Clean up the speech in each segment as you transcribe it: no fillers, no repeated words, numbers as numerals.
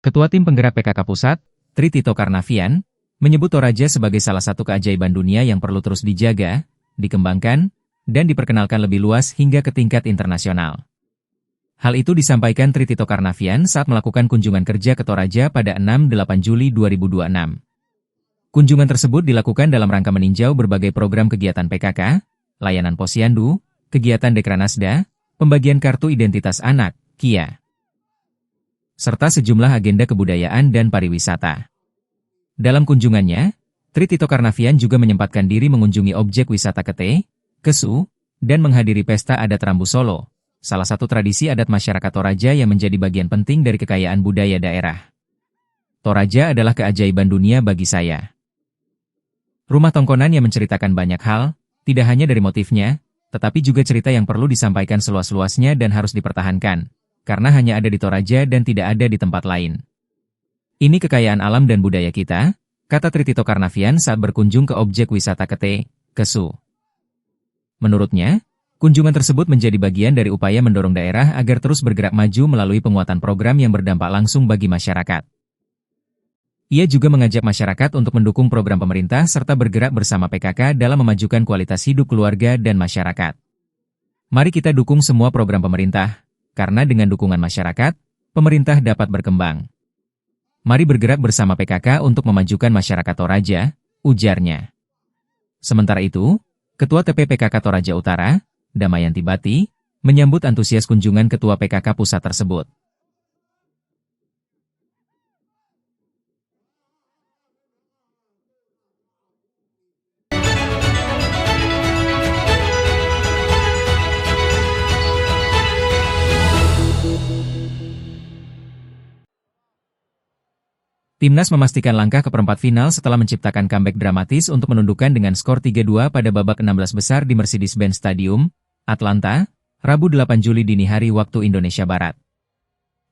Ketua Tim Penggerak PKK Pusat, Tri Tito Karnavian, menyebut Toraja sebagai salah satu keajaiban dunia yang perlu terus dijaga, dikembangkan, dan diperkenalkan lebih luas hingga ke tingkat internasional. Hal itu disampaikan Tri Tito Karnavian saat melakukan kunjungan kerja ke Toraja pada 6-8 Juli 2026. Kunjungan tersebut dilakukan dalam rangka meninjau berbagai program kegiatan PKK, layanan posyandu, kegiatan Dekranasda, pembagian kartu identitas anak, KIA, serta sejumlah agenda kebudayaan dan pariwisata. Dalam kunjungannya, Tri Tito Karnavian juga menyempatkan diri mengunjungi objek wisata Kete, Kesu, dan menghadiri pesta adat Rambu Solo, salah satu tradisi adat masyarakat Toraja yang menjadi bagian penting dari kekayaan budaya daerah. Toraja adalah keajaiban dunia bagi saya. Rumah tongkonan yang menceritakan banyak hal, tidak hanya dari motifnya, tetapi juga cerita yang perlu disampaikan seluas-luasnya dan harus dipertahankan, karena hanya ada di Toraja dan tidak ada di tempat lain. Ini kekayaan alam dan budaya kita, kata Tri Tito Karnavian saat berkunjung ke objek wisata Kete, Kesu. Menurutnya, kunjungan tersebut menjadi bagian dari upaya mendorong daerah agar terus bergerak maju melalui penguatan program yang berdampak langsung bagi masyarakat. Ia juga mengajak masyarakat untuk mendukung program pemerintah serta bergerak bersama PKK dalam memajukan kualitas hidup keluarga dan masyarakat. Mari kita dukung semua program pemerintah, karena dengan dukungan masyarakat, pemerintah dapat berkembang. Mari bergerak bersama PKK untuk memajukan masyarakat Toraja, ujarnya. Sementara itu, Ketua TP PKK Toraja Utara, Damayanti Bati, menyambut antusias kunjungan Ketua PKK Pusat tersebut. Timnas memastikan langkah ke perempat final setelah menciptakan comeback dramatis untuk menundukkan dengan skor 3-2 pada babak 16 besar di Mercedes-Benz Stadium, Atlanta, Rabu 8 Juli dini hari waktu Indonesia Barat.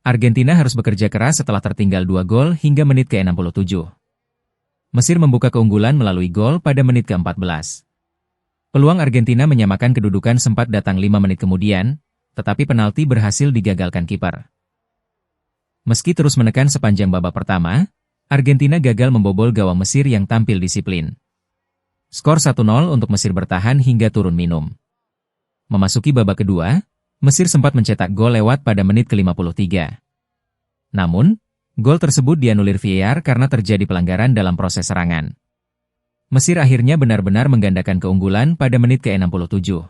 Argentina harus bekerja keras setelah tertinggal 2 gol hingga menit ke-67. Mesir membuka keunggulan melalui gol pada menit ke-14. Peluang Argentina menyamakan kedudukan sempat datang 5 menit kemudian, tetapi penalti berhasil digagalkan kiper. Meski terus menekan sepanjang babak pertama, Argentina gagal membobol gawang Mesir yang tampil disiplin. Skor 1-0 untuk Mesir bertahan hingga turun minum. Memasuki babak kedua, Mesir sempat mencetak gol lewat pada menit ke-53. Namun, gol tersebut dianulir VAR karena terjadi pelanggaran dalam proses serangan. Mesir akhirnya benar-benar menggandakan keunggulan pada menit ke-67.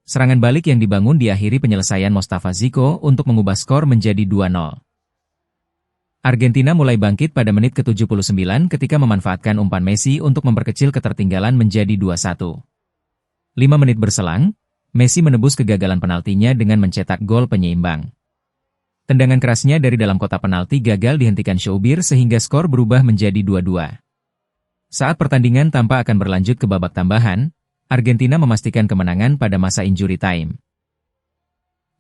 Serangan balik yang dibangun diakhiri penyelesaian Mostafa Ziko untuk mengubah skor menjadi 2-0. Argentina mulai bangkit pada menit ke-79 ketika memanfaatkan umpan Messi untuk memperkecil ketertinggalan menjadi 2-1. 5 menit berselang, Messi menebus kegagalan penaltinya dengan mencetak gol penyeimbang. Tendangan kerasnya dari dalam kotak penalti gagal dihentikan Shoubir sehingga skor berubah menjadi 2-2. Saat pertandingan tampak akan berlanjut ke babak tambahan, Argentina memastikan kemenangan pada masa injury time.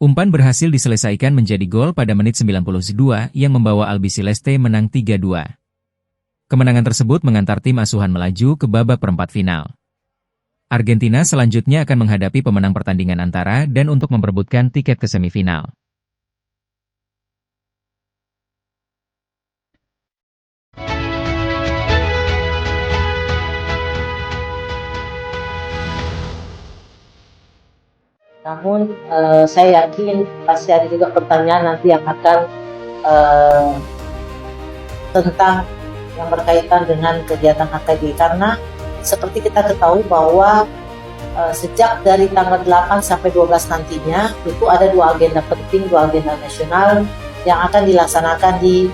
Umpan berhasil diselesaikan menjadi gol pada menit 92 yang membawa Albiceleste menang 3-2. Kemenangan tersebut mengantar tim asuhan melaju ke babak perempat final. Argentina selanjutnya akan menghadapi pemenang pertandingan antara dan untuk memperebutkan tiket ke semifinal. Namun saya yakin pasti ada juga pertanyaan nanti yang akan tentang yang berkaitan dengan kegiatan HKG, karena seperti kita ketahui bahwa sejak dari tanggal 8 sampai 12 nantinya itu ada 2 agenda penting, 2 agenda nasional yang akan dilaksanakan di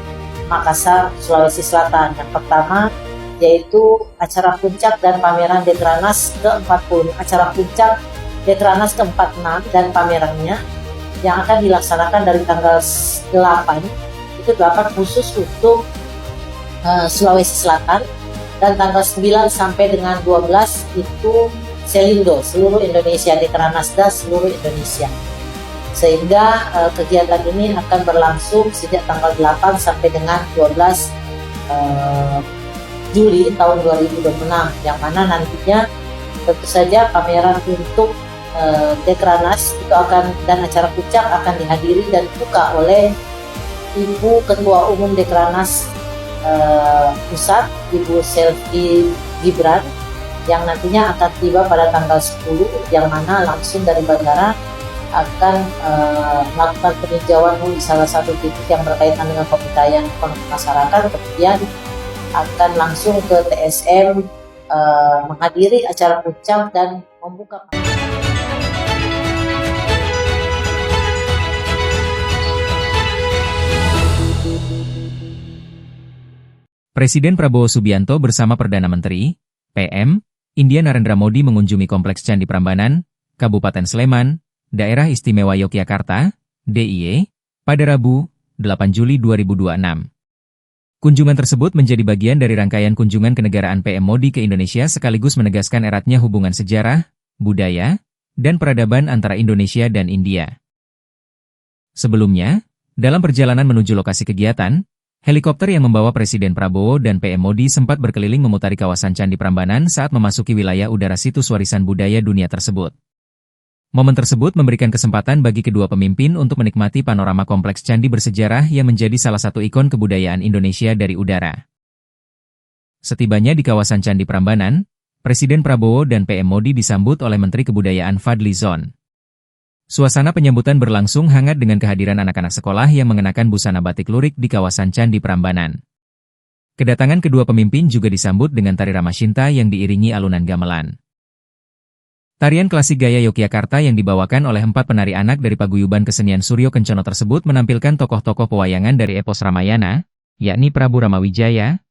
Makassar, Sulawesi Selatan. Yang pertama yaitu acara puncak dan pameran Dekranas ke-40, acara puncak Dekranas ke-46 dan pamerannya yang akan dilaksanakan dari tanggal 8, itu 8 khusus untuk Sulawesi Selatan, dan tanggal 9 sampai dengan 12 itu Selindo, seluruh Indonesia, Dekranasda seluruh Indonesia. Sehingga kegiatan ini akan berlangsung sejak tanggal 8 sampai dengan 12 Juli tahun 2026, yang mana nantinya tentu saja pameran untuk Dekranas itu akan, dan acara puncak akan dihadiri dan dibuka oleh Ibu Ketua Umum Dekranasda Pusat, Ibu Selvi Gibran, yang nantinya akan tiba pada tanggal 10, yang mana langsung dari bandara akan melakukan peninjauan di salah satu titik yang berkaitan dengan pemberdayaan ekonomi masyarakat, kemudian akan langsung ke TSM menghadiri acara puncak dan membuka. Presiden Prabowo Subianto bersama Perdana Menteri, PM, India Narendra Modi mengunjungi Kompleks Candi Prambanan, Kabupaten Sleman, Daerah Istimewa Yogyakarta, DIY, pada Rabu, 8 Juli 2026. Kunjungan tersebut menjadi bagian dari rangkaian kunjungan kenegaraan PM Modi ke Indonesia sekaligus menegaskan eratnya hubungan sejarah, budaya, dan peradaban antara Indonesia dan India. Sebelumnya, dalam perjalanan menuju lokasi kegiatan, helikopter yang membawa Presiden Prabowo dan PM Modi sempat berkeliling memutari kawasan Candi Prambanan saat memasuki wilayah udara situs warisan budaya dunia tersebut. Momen tersebut memberikan kesempatan bagi kedua pemimpin untuk menikmati panorama kompleks candi bersejarah yang menjadi salah satu ikon kebudayaan Indonesia dari udara. Setibanya di kawasan Candi Prambanan, Presiden Prabowo dan PM Modi disambut oleh Menteri Kebudayaan Fadly Zon. Suasana penyambutan berlangsung hangat dengan kehadiran anak-anak sekolah yang mengenakan busana batik lurik di kawasan Candi Prambanan. Kedatangan kedua pemimpin juga disambut dengan tari Ramashinta yang diiringi alunan gamelan. Tarian klasik gaya Yogyakarta yang dibawakan oleh 4 penari anak dari Paguyuban Kesenian Suryo Kencono tersebut menampilkan tokoh-tokoh pewayangan dari epos Ramayana, yakni Prabu Ramawijaya,